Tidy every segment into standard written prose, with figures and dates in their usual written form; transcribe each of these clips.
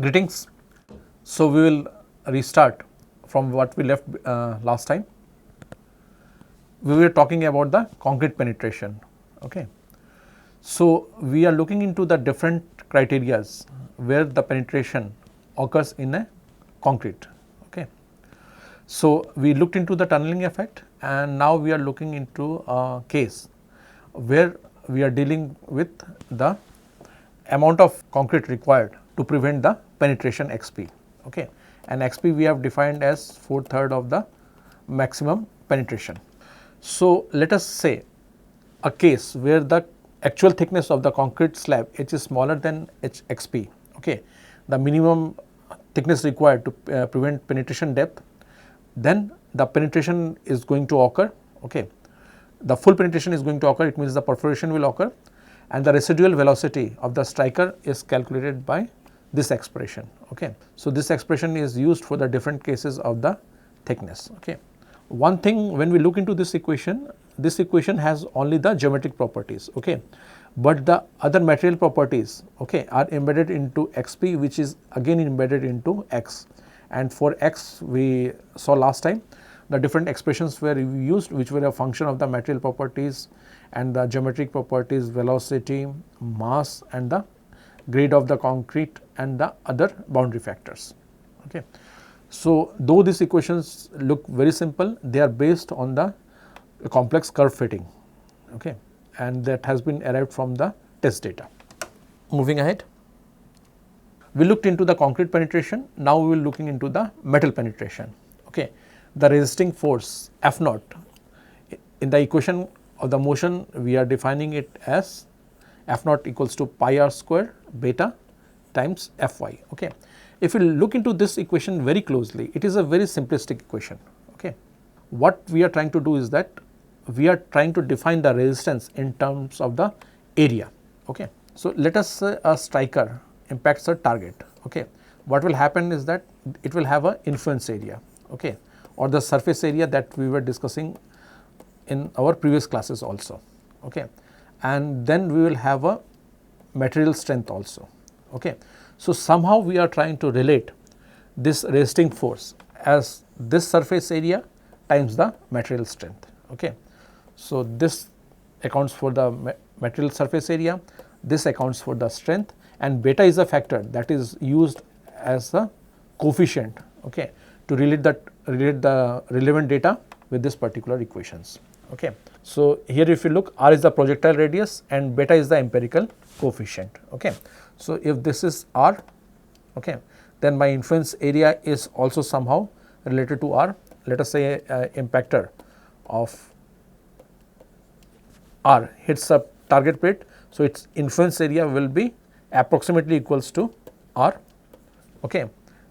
Greetings. So we will restart from what we left last time. We were talking about the concrete penetration. Okay. So we are looking into the different criterias where the penetration occurs in a concrete. Okay. So we looked into the tunneling effect, and now we are looking into a case where we are dealing with the amount of concrete required to prevent the penetration XP. Okay. And XP we have defined as 4/3 of the maximum penetration. So let us say a case where the actual thickness of the concrete slab H is smaller than XP. Okay. The minimum thickness required to prevent penetration depth, then the penetration is going to occur. Okay. The full penetration is going to occur, it means the perforation will occur, and the residual velocity of the striker is calculated by this expression. Okay. So this expression is used for the different cases of the thickness. Okay. One thing, when we look into this equation has only the geometric properties. Okay. But the other material properties, okay, are embedded into XP, which is again embedded into X. And for X, we saw last time the different expressions were used, which were a function of the material properties and the geometric properties, velocity, mass, and the grade of the concrete and the other boundary factors. Okay. So though these equations look very simple, they are based on the complex curve fitting. Okay. And that has been arrived from the test data. Moving ahead, we looked into the concrete penetration. Now we will looking into the metal penetration. Okay. The resisting force F naught, in the equation of the motion we are defining it as F naught equals to pi r square beta times Fy. Okay. If you look into this equation very closely, it is a very simplistic equation. Okay. What we are trying to do is that we are trying to define the resistance in terms of the area. Okay. So let us say a striker impacts a target. Okay. What will happen is that it will have a influence area. Okay. Or the surface area that we were discussing in our previous classes also. Okay. And then we will have a material strength also. Okay. So somehow we are trying to relate this resisting force as this surface area times the material strength. Okay. So this accounts for the material surface area, this accounts for the strength, and beta is a factor that is used as a coefficient, okay, to relate the relevant data with this particular equations. Okay. So here if you look, r is the projectile radius and beta is the empirical coefficient. Okay. So if this is r, okay, then my influence area is also somehow related to r. Let us say impactor of r hits a target plate, so its influence area will be approximately equals to r. Okay.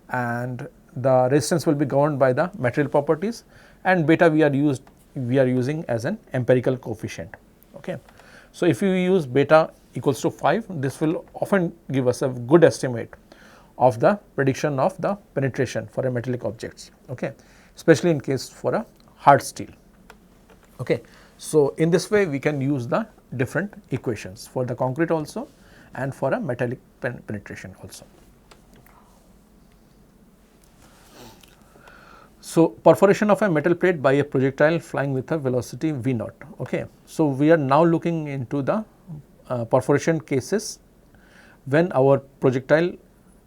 And the resistance will be governed by the material properties, and beta we are using as an empirical coefficient. Okay. So if you use beta equals to 5, this will often give us a good estimate of the prediction of the penetration for a metallic objects. Okay. Especially in case for a hard steel. Okay. So in this way we can use the different equations for the concrete also and for a metallic penetration also. So perforation of a metal plate by a projectile flying with a velocity v naught. Okay. So we are now looking into the perforation cases when our projectile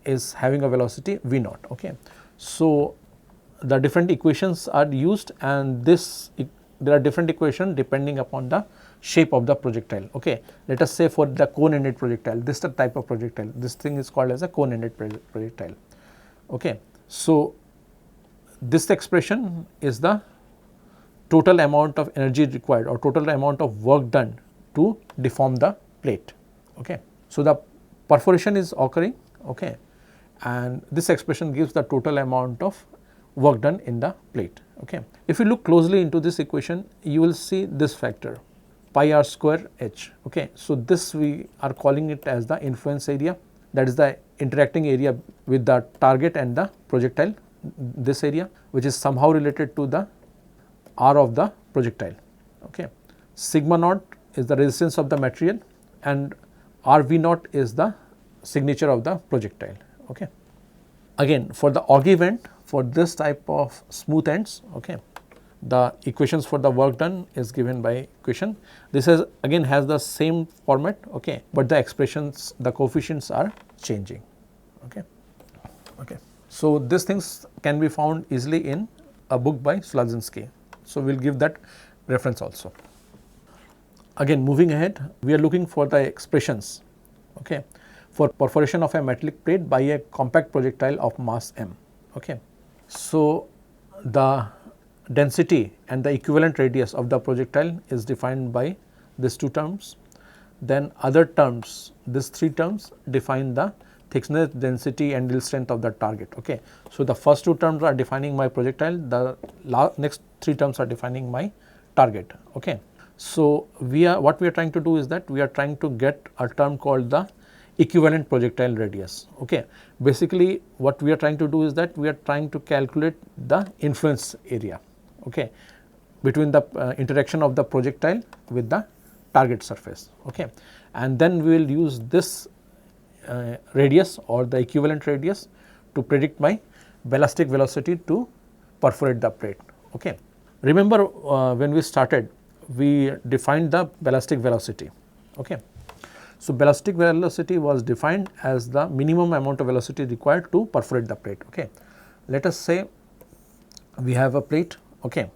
is having a velocity v naught. Okay. So the different equations are used, and there are different equations depending upon the shape of the projectile. Okay. Let us say for the cone ended projectile, this is the type of projectile, this thing is called as a cone ended projectile. Okay. So this expression is the total amount of energy required or total amount of work done to deform the plate. Okay. So the perforation is occurring, okay, and this expression gives the total amount of work done in the plate. Okay. If you look closely into this equation, you will see this factor pi r square h. Okay. So this we are calling it as the influence area, that is the interacting area with the target and the projectile, this area, which is somehow related to the r of the projectile. Okay. Sigma naught is the resistance of the material, and rv naught is the signature of the projectile. Okay. Again, for the Augy vent, for this type of smooth ends, okay, the equations for the work done is given by equation. This is again has the same format, okay, but the expressions, the coefficients are changing, okay. Okay. So, these things can be found easily in a book by Sulazinski. So, we will give that reference also. Again, moving ahead, we are looking for the expressions, okay, for perforation of a metallic plate by a compact projectile of mass m, okay. So, the density and the equivalent radius of the projectile is defined by these two terms. Then other terms, these three terms define the thickness, density and yield strength of the target, okay. So, the first two terms are defining my projectile, the next three terms are defining my target, okay. So, what we are trying to do is that we are trying to get a term called the equivalent projectile radius, okay. Basically, what we are trying to do is that we are trying to calculate the influence area, okay, between the interaction of the projectile with the target surface, okay. And then we will use this radius or the equivalent radius to predict my ballistic velocity to perforate the plate, okay. Remember when we started, we defined the ballistic velocity, okay. So, ballistic velocity was defined as the minimum amount of velocity required to perforate the plate, okay. Let us say we have a plate, okay,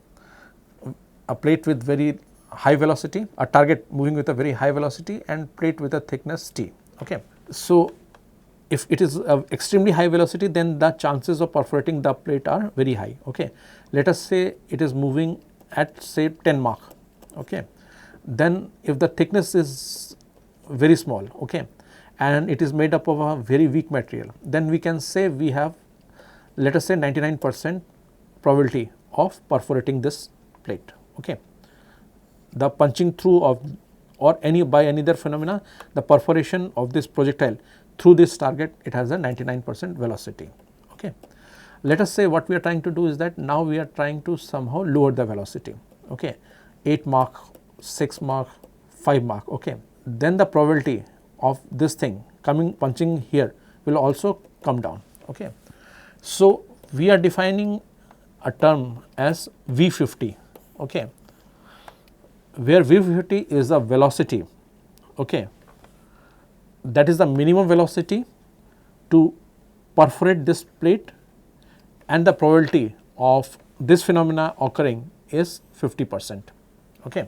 a plate with very high velocity, a target moving with a very high velocity and plate with a thickness t, okay. So, if it is extremely high velocity, then the chances of perforating the plate are very high, okay. Let us say it is moving at say 10 Mach, okay. Then if the thickness is very small, okay, and it is made up of a very weak material, then we can say we have, let us say 99% probability of perforating this plate, okay. The punching through of or by any other phenomena, the perforation of this projectile through this target, it has a 99% velocity, okay. Let us say what we are trying to do is that now we are trying to somehow lower the velocity, okay, 8 Mach, 6 Mach, 5 Mach, okay. Then the probability of this thing punching here will also come down, okay. So, we are defining a term as V50, okay, where V50 is the velocity, okay, that is the minimum velocity to perforate this plate, and the probability of this phenomena occurring is 50%, okay.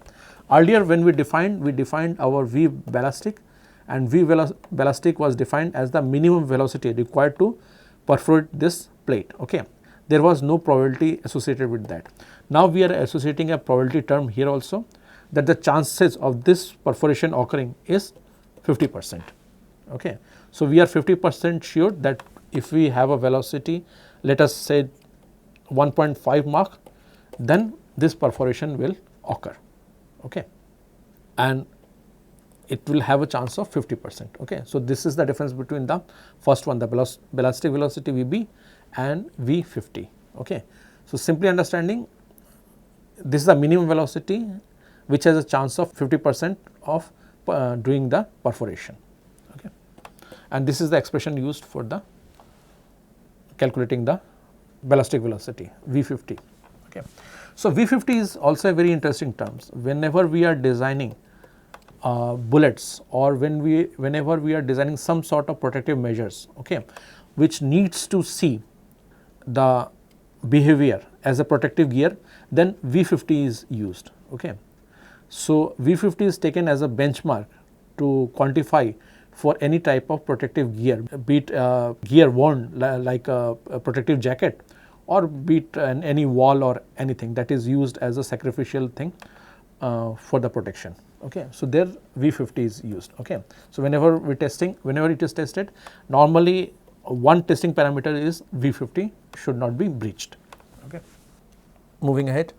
Earlier when we defined our V ballistic, and V ballistic was defined as the minimum velocity required to perforate this plate, okay. There was no probability associated with that. Now we are associating a probability term here also, that the chances of this perforation occurring is 50%, okay. So, we are 50% sure that if we have a velocity, let us say 1.5 Mach, then this perforation will occur, okay, and it will have a chance of 50%, okay. So, this is the difference between the first one, the ballistic velocity VB and V50, okay. So, simply understanding, this is the minimum velocity which has a chance of 50% of doing the perforation, okay. And this is the expression used for the calculating the ballistic velocity V50, okay. So, V50 is also a very interesting term. Whenever we are designing bullets, or whenever we are designing some sort of protective measures, okay, which needs to see the behavior as a protective gear, then V50 is used, okay. So, V50 is taken as a benchmark to quantify for any type of protective gear, be it gear worn like a protective jacket, or be it any wall or anything that is used as a sacrificial thing for the protection, okay. So, there V50 is used, okay. So, whenever it is tested, normally one testing parameter is V50 should not be breached, okay. Moving ahead.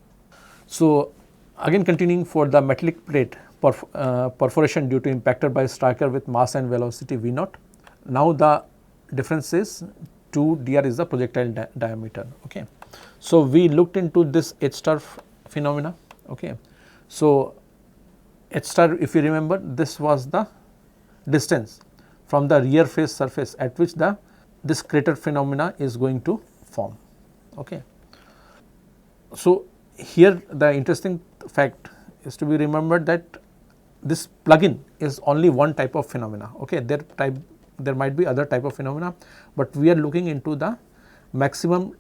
So, again continuing for the metallic plate perforation due to impactor by striker with mass and velocity V naught. Now, the difference is 2 dr is the projectile diameter, okay. So, we looked into this H star phenomena, okay. So, H star, if you remember, this was the distance from the rear face surface at which the this crater phenomena is going to form. Okay. So, here the interesting fact is to be remembered that this plug-in is only one type of phenomena. Okay. There might be other type of phenomena, but we are looking into the maximum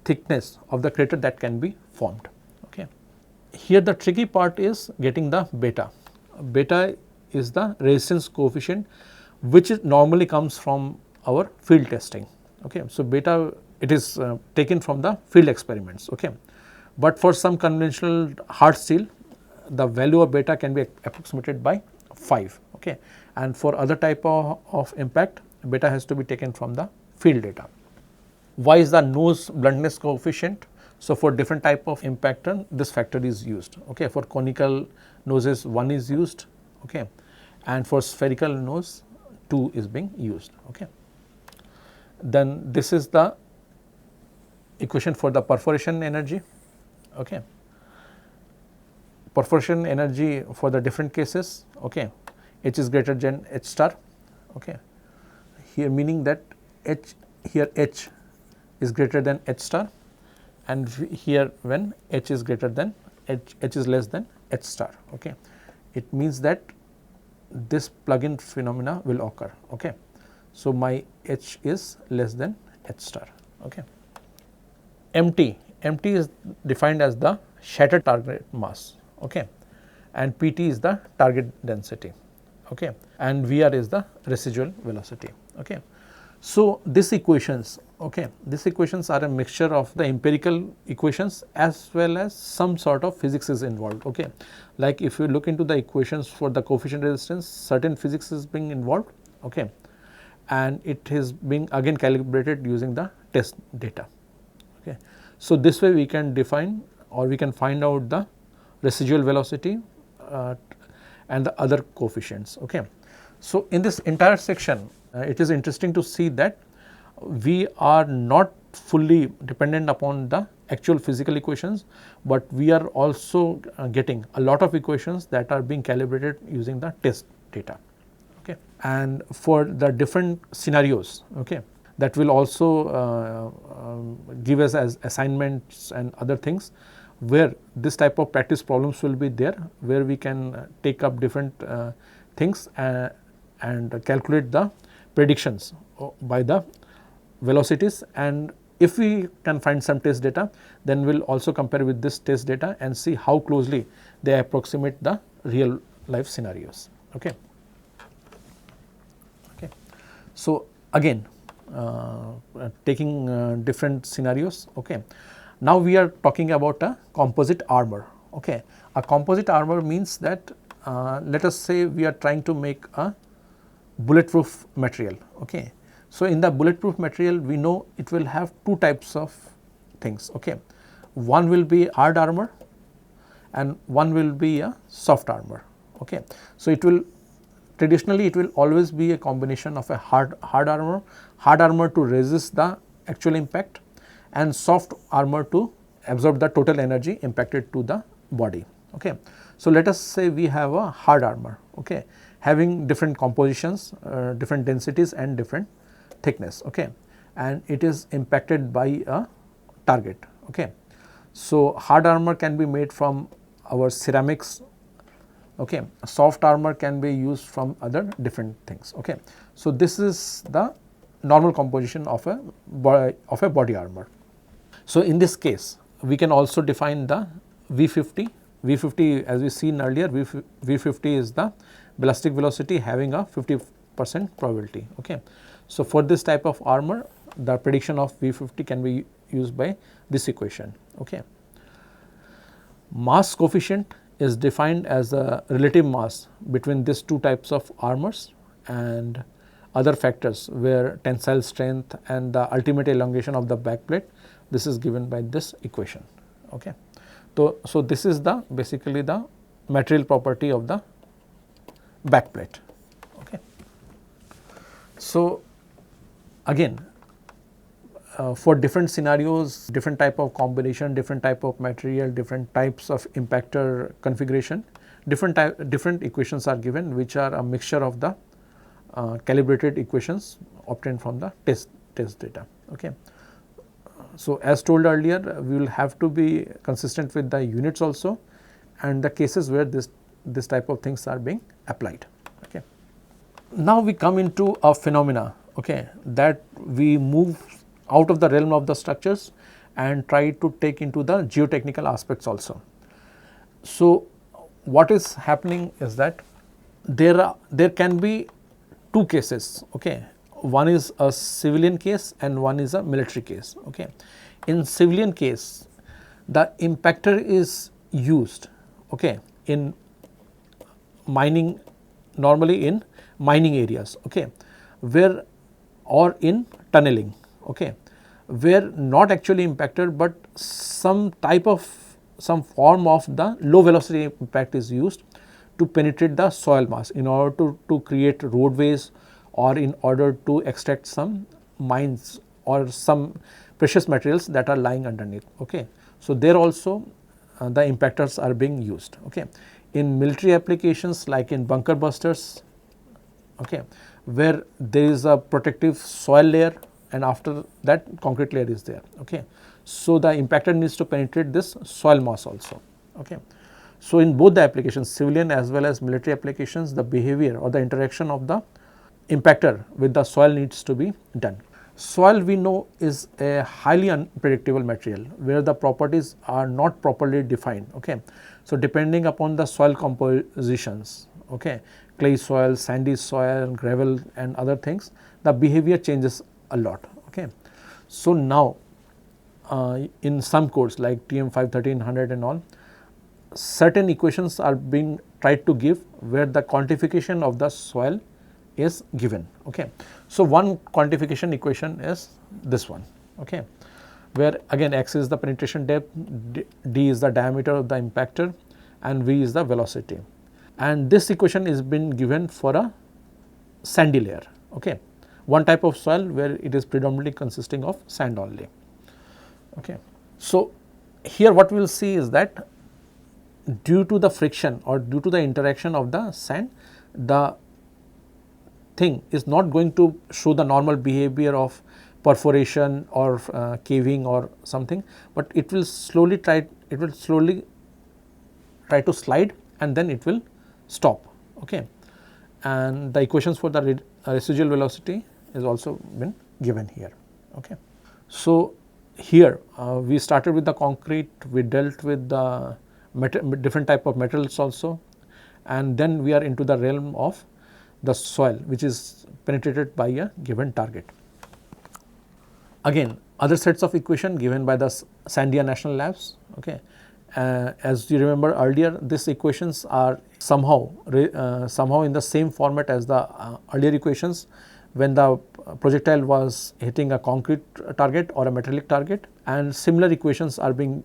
thickness of the crater that can be formed. Okay. Here the tricky part is getting the beta. Beta is the resistance coefficient which normally comes from our field testing. Okay. So, beta it is taken from the field experiments. Okay. But for some conventional hard steel, the value of beta can be approximated by 5. Okay. And for other type of impact, beta has to be taken from the field data. Why is the nose bluntness coefficient? So, for different type of impactor, this factor is used. Okay. For conical noses, 1 is used. Okay. And for spherical nose, 2 is being used. Okay. Then this is the equation for the perforation energy. Okay. Perforation energy for the different cases. Okay. H is greater than H star. Okay. Here meaning that H is greater than H star, and here when H is greater than H is less than H star. Okay. It means that this plug-in phenomena will occur. Okay. So, my H is less than H star. Okay. MT is defined as the shattered target mass. Okay. And PT is the target density. Okay. And VR is the residual velocity. Okay. So, these equations, okay, these equations are a mixture of the empirical equations as well as some sort of physics is involved. Okay. Like if you look into the equations for the coefficient resistance, certain physics is being involved. Okay. And it is being again calibrated using the test data. Okay. So, this way we can define or we can find out the residual velocity and the other coefficients. Okay. So, in this entire section, it is interesting to see that we are not fully dependent upon the actual physical equations, but we are also getting a lot of equations that are being calibrated using the test data. Okay. And for the different scenarios, okay, that will also give us as assignments and other things, where this type of practice problems will be there, where we can take up different things and calculate the predictions by the velocities, and if we can find some test data, then we will also compare with this test data and see how closely they approximate the real life scenarios. Okay. Okay. So, again taking different scenarios. Okay. Now, we are talking about a composite armor. Okay. A composite armor means that let us say we are trying to make a bulletproof material. Okay. So, in the bulletproof material, we know it will have two types of things. Okay. One will be hard armor and one will be a soft armor. Okay. So, it will traditionally it will always be a combination of a hard armor to resist the actual impact, and soft armor to absorb the total energy impacted to the body. Okay. So, let us say we have a hard armor, okay, having different compositions, different densities and different thickness, okay, and it is impacted by a target. Okay. So, hard armor can be made from our ceramics, okay. Soft armor can be used from other different things. Okay. So, this is the normal composition of a body armor. So, in this case we can also define the V50 as we seen earlier. V50 is the ballistic velocity having a 50% probability. Okay. So, for this type of armor, the prediction of V50 can be used by this equation. Okay. Mass coefficient is defined as a relative mass between these two types of armors and other factors, where tensile strength and the ultimate elongation of the backplate, this is given by this equation. Okay. So, this is the basically the material property of the backplate. Okay. So, again for different scenarios, different type of combination, different type of material, different types of impactor configuration, different equations are given, which are a mixture of the calibrated equations obtained from the test test data. Okay. So, as told earlier, we will have to be consistent with the units also and the cases where this type of things are being applied. Okay. Now, we come into a phenomena, okay, that we move out of the realm of the structures and try to take into the geotechnical aspects also. So, what is happening is that there can be two cases. Okay. One is a civilian case and one is a military case. Okay. In civilian case, the impactor is used, okay, in mining, normally in mining areas, okay, where or in tunneling, okay, where not actually impactor, but some form of the low velocity impact is used to penetrate the soil mass in order to create roadways or in order to extract some mines or some precious materials that are lying underneath. Okay. So, there also the impactors are being used. Okay. In military applications like in bunker busters, okay, where there is a protective soil layer and after that concrete layer is there. Okay. So, the impactor needs to penetrate this soil mass also. Okay. So, in both the applications, civilian as well as military applications, the behavior or the interaction of the impactor with the soil needs to be done. Soil, we know, is a highly unpredictable material where the properties are not properly defined. Okay. So, depending upon the soil compositions, okay, clay soil, sandy soil, gravel and other things, the behavior changes a lot. Okay. So, now in some codes like TM 51300 and all, certain equations are being tried to give where the quantification of the soil is given. Okay. So, one quantification equation is this one, okay, where again x is the penetration depth, d is the diameter of the impactor and v is the velocity, and this equation is been given for a sandy layer, okay, one type of soil where it is predominantly consisting of sand only. Okay. So, here what we will see is that due to the friction or due to the interaction of the sand, the thing is not going to show the normal behavior of perforation or caving or something, but it will slowly try to slide and then it will stop. Okay. And the equations for the residual velocity is also been given here. Okay. So, here we started with the concrete, we dealt with the different type of metals also, and then we are into the realm of the soil which is penetrated by a given target. Again, other sets of equation given by the Sandia National Labs. Okay. As you remember earlier, these equations are somehow in the same format as the earlier equations when the projectile was hitting a concrete target or a metallic target, and similar equations are being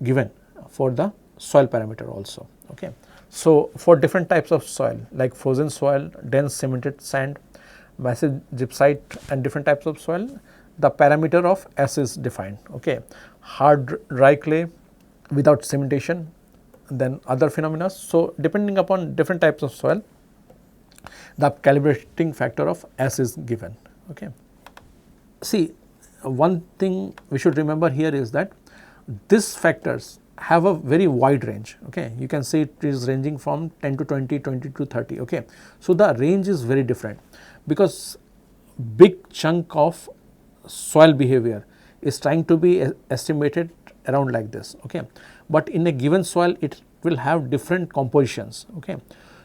given for the soil parameter also. Okay. So, for different types of soil like frozen soil, dense cemented sand, massive gypsite and different types of soil, the parameter of S is defined. Okay. Hard dry clay without cementation, then other phenomena. So, depending upon different types of soil, the calibrating factor of S is given. Okay. See, one thing we should remember here is that these factors have a very wide range. Okay. You can say it is ranging from 10 to 20, 20 to 30. Okay. So, the range is very different because big chunk of soil behavior is trying to be estimated around like this. Okay. But in a given soil it will have different compositions. Okay.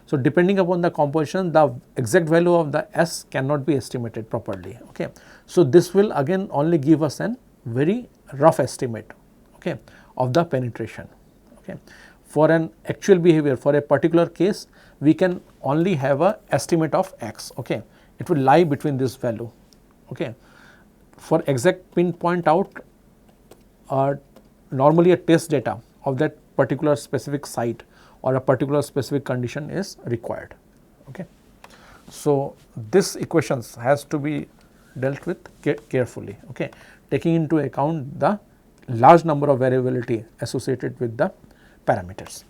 So, depending upon the composition, the exact value of the S cannot be estimated properly. Okay. So, this will again only give us an very rough estimate, okay, of the penetration. Okay. For an actual behavior for a particular case, we can only have a estimate of X. Okay. It will lie between this value. Okay. For exact pinpoint out, normally a test data of that particular specific site or a particular specific condition is required. Okay. So, this equations has to be dealt with carefully, okay, taking into account the large number of variability associated with the parameters.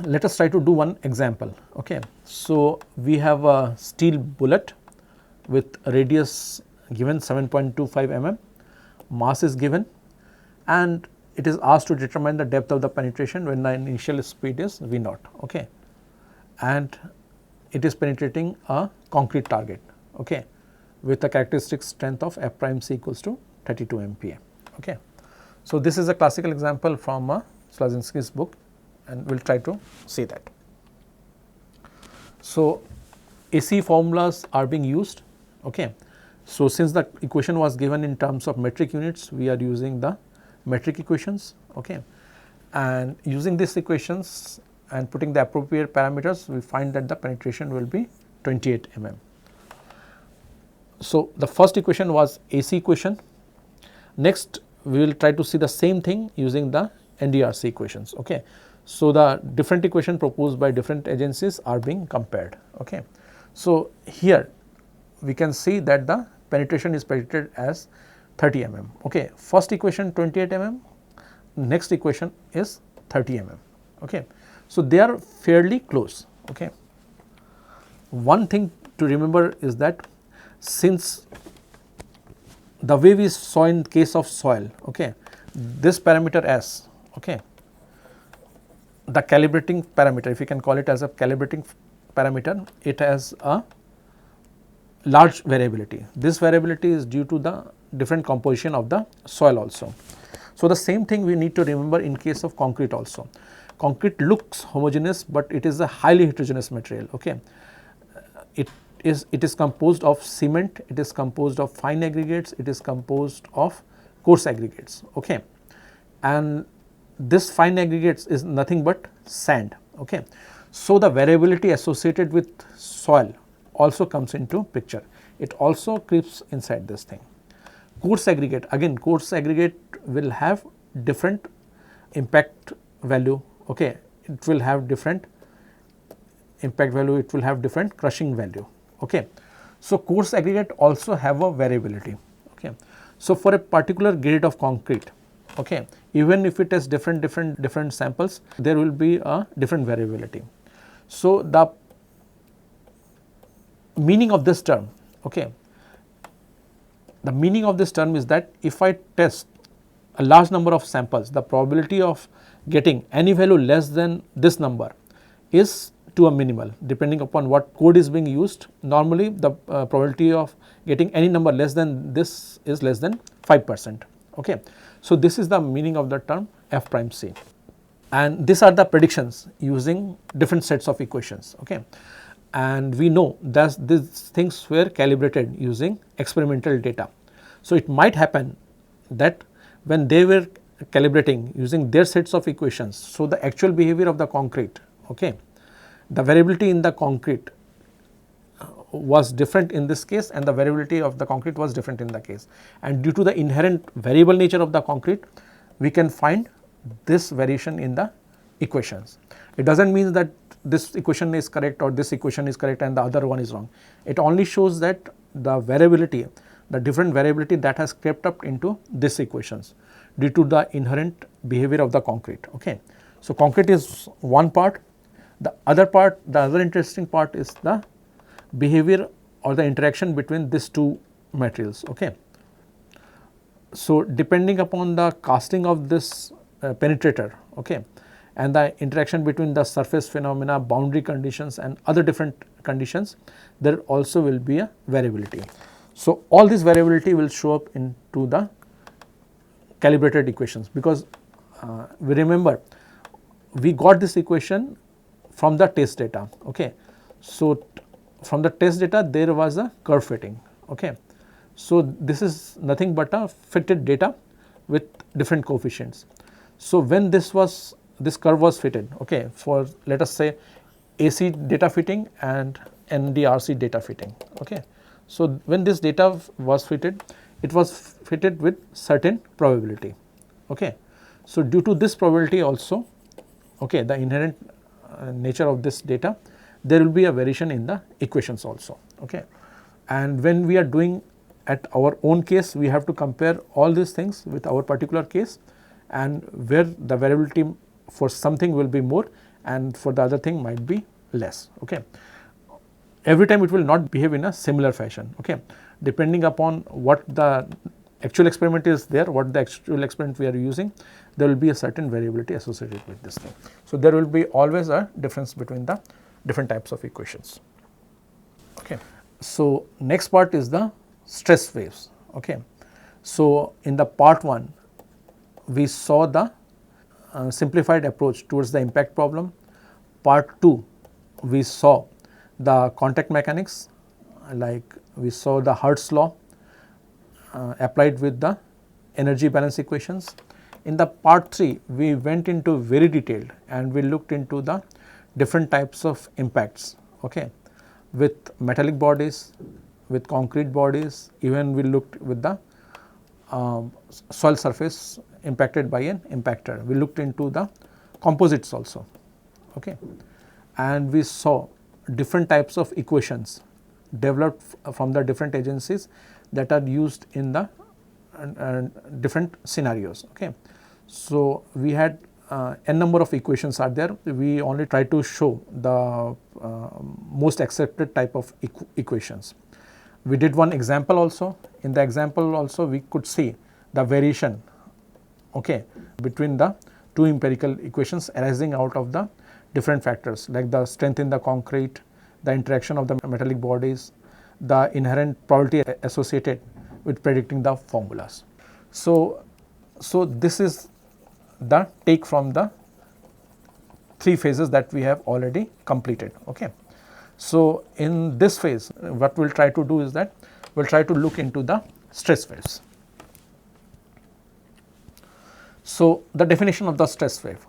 Let us try to do one example. Okay. So, we have a steel bullet with radius given 7.25 mm, mass is given, and it is asked to determine the depth of the penetration when the initial speed is V naught, okay, and it is penetrating a concrete target, okay, with a characteristic strength of F prime C equals to 32 MPa, okay. So, this is a classical example from Slazinski's book, and we will try to see that. So, AC formulas are being used, okay. So, since the equation was given in terms of metric units, we are using the metric equations, okay, and using these equations and putting the appropriate parameters, we find that the penetration will be 28 mm. So, the first equation was AC equation. Next, we will try to see the same thing using the NDRC equations, okay. So, the different equation proposed by different agencies are being compared, okay. So, here we can see that the penetration is predicted as 30 mm, okay. First equation 28 mm, next equation is 30 mm, okay. So, they are fairly close, okay. One thing to remember is that since the way we saw in case of soil, okay, this parameter S, okay, the calibrating parameter, if you can call it as a calibrating parameter, it has a large variability. This variability is due to the different composition of the soil also. So, the same thing we need to remember in case of concrete also. Concrete looks homogeneous, but it is a highly heterogeneous material, okay. It is composed of cement, it is composed of fine aggregates, it is composed of coarse aggregates, okay, and this fine aggregates is nothing but sand, okay. So, the variability associated with soil also comes into picture, it also creeps inside this thing. Coarse aggregate, again coarse aggregate will have different impact value, okay, it will have different impact value, it will have different crushing value, okay. So, coarse aggregate also have a variability, okay. So, for a particular grade of concrete, okay, even if it has different samples, there will be a different variability. So, the meaning of this term, okay, the meaning of this term is that if I test a large number of samples, the probability of getting any value less than this number is to a minimal, depending upon what code is being used. Normally, the probability of getting any number less than this is less than 5%, okay. So, this is the meaning of the term F prime C, and these are the predictions using different sets of equations, okay. And we know that these things were calibrated using experimental data. So, it might happen that when they were calibrating using their sets of equations, so the actual behavior of the concrete, okay, the variability in the concrete was different in this case, and the variability of the concrete was different in the case, and due to the inherent variable nature of the concrete, we can find this variation in the equations. It does not mean that this equation is correct or this equation is correct and the other one is wrong. It only shows that the variability, the different variability that has crept up into these equations due to the inherent behavior of the concrete, okay. So, concrete is one part. The other interesting part is the behavior or the interaction between these two materials, okay. So, depending upon the casting of this penetrator, okay, and the interaction between the surface phenomena, boundary conditions and other different conditions, there also will be a variability. So, all this variability will show up into the calibrated equations, because we remember we got this equation from the test data, okay. So, from the test data there was a curve fitting, okay. So, this is nothing but a fitted data with different coefficients. So, when this curve was fitted, okay, for let us say AC data fitting and NDRC data fitting, okay. So, when this data was fitted, it was fitted with certain probability, okay. So, due to this probability also, okay, the inherent nature of this data, there will be a variation in the equations also, okay. And when we are doing at our own case, we have to compare all these things with our particular case, and where the variability for something will be more and for the other thing might be less, okay. every time it will not behave in a similar fashion. Okay, depending upon what the actual experiment is there, what the actual experiment we are using, there will be a certain variability associated with this thing. So, there will be always a difference between the different types of equations. Okay. So, next part is the stress waves. Okay. So, in the part 1 we saw the simplified approach towards the impact problem. Part 2 we saw the contact mechanics, like we saw the Hertz law applied with the energy balance equations. In the part 3 we went into very detailed and we looked into the different types of impacts, okay, with metallic bodies, with concrete bodies, even we looked with the soil surface impacted by an impactor. We looked into the composites also, okay, and we saw different types of equations developed from the different agencies that are used in the different scenarios. Okay. So, we had n number of equations are there. We only try to show the most accepted type of equations. We did one example also. In the example also we could see the variation, okay, between the two empirical equations arising out of the different factors, like the strength in the concrete, the interaction of the metallic bodies, the inherent probability associated with predicting the formulas. So this is the take from the 3 phases that we have already completed. Okay. So, in this phase what we will try to do is that we will try to look into the stress waves. So, the definition of the stress wave.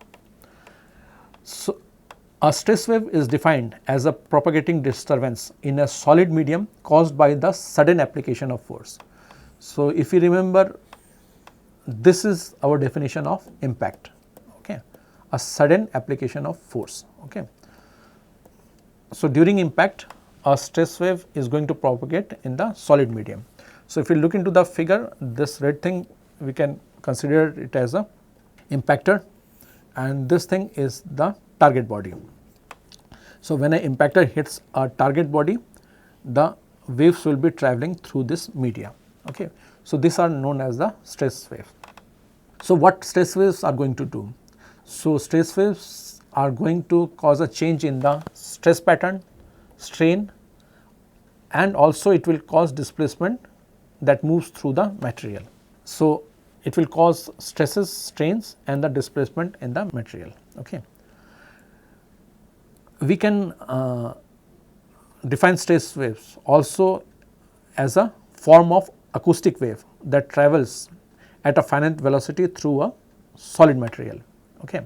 So, a stress wave is defined as a propagating disturbance in a solid medium caused by the sudden application of force. So, if you remember, this is our definition of impact, okay, a sudden application of force. Okay. So, during impact a stress wave is going to propagate in the solid medium. So, if you look into the figure, this red thing we can consider it as a impactor and this thing is the target body. So, when an impactor hits a target body, the waves will be travelling through this media. Okay. So, these are known as the stress wave. So, what stress waves are going to do? So, stress waves are going to cause a change in the stress pattern, strain, and also it will cause displacement that moves through the material. So, it will cause stresses, strains and the displacement in the material. Okay. We can define stress waves also as a form of acoustic wave that travels at a finite velocity through a solid material. Okay.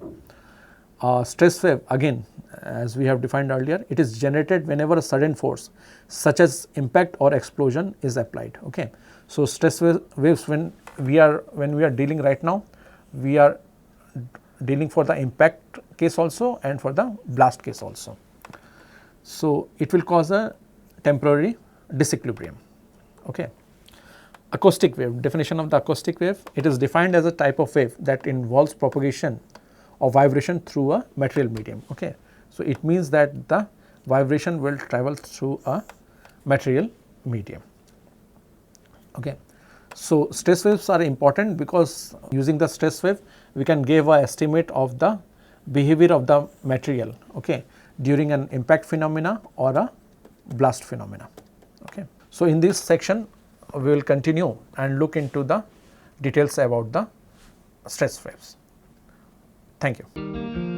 Stress wave, again as we have defined earlier, it is generated whenever a sudden force such as impact or explosion is applied. Okay. So, stress waves when we are dealing right now, we are dealing for the impact case also and for the blast case also. So, it will cause a temporary disequilibrium. Okay. Acoustic wave, definition of the acoustic wave, it is defined as a type of wave that involves propagation of vibration through a material medium. Okay. So, it means that the vibration will travel through a material medium. Okay. So, stress waves are important because using the stress wave we can give an estimate of the behavior of the material, okay, during an impact phenomena or a blast phenomena. Okay. So, in this section we will continue and look into the details about the stress waves. Thank you.